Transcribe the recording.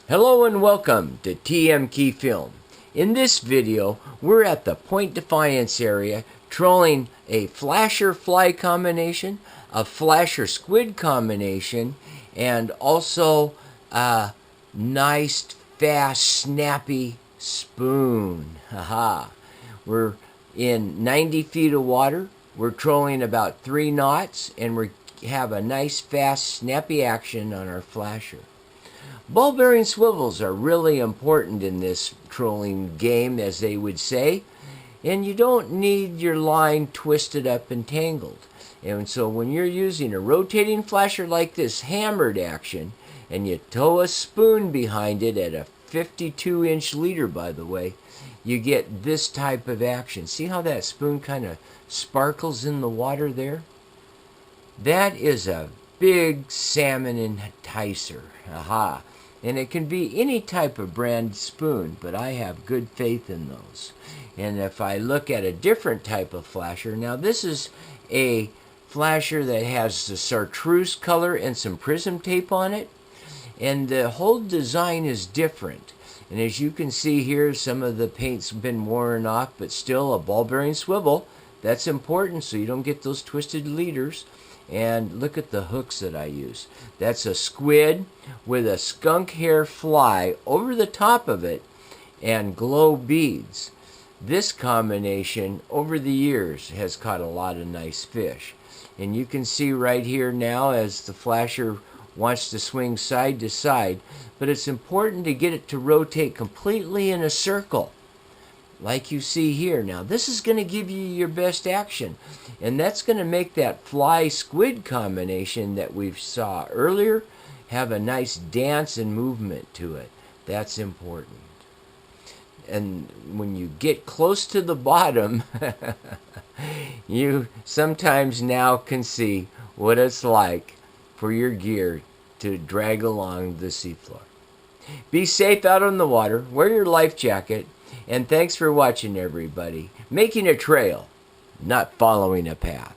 Hello and welcome to TM Key Film. In this video, we're at the Point Defiance area trolling a flasher fly combination, a flasher squid combination, and also a nice, fast, snappy spoon. Haha. We're in 90 feet of water. We're trolling about 3 knots, and we have a nice, fast, snappy action on our flasher. Ball bearing swivels are really important in this trolling game, as they would say, and you don't need your line twisted up and tangled. And so when you're using a rotating flasher like this hammered action, and you tow a spoon behind it at a 52-inch leader, by the way, you get this type of action. See how that spoon kind of sparkles in the water there? That is a big salmon enticer. Aha. And it can be any type of brand spoon, but I have good faith in those. And if I look at a different type of flasher, now this is a flasher that has the chartreuse color and some prism tape on it. And the whole design is different. And as you can see here, some of the paint's been worn off, but still a ball bearing swivel. That's important so you don't get those twisted leaders. And look at the hooks that I use. That's a squid with a skunk hair fly over the top of it and glow beads. This combination over the years has caught a lot of nice fish. And you can see right here now as the flasher wants to swing side to side, but it's important to get it to rotate completely in a circle, like you see here. Now this is going to give you your best action, and that's going to make that fly squid combination that we saw earlier have a nice dance and movement to it. That's important. And when you get close to the bottom, you sometimes now can see what it's like for your gear to drag along the seafloor. Be safe out on the water, wear your life jacket, and thanks for watching, everybody. Making a trail, not following a path.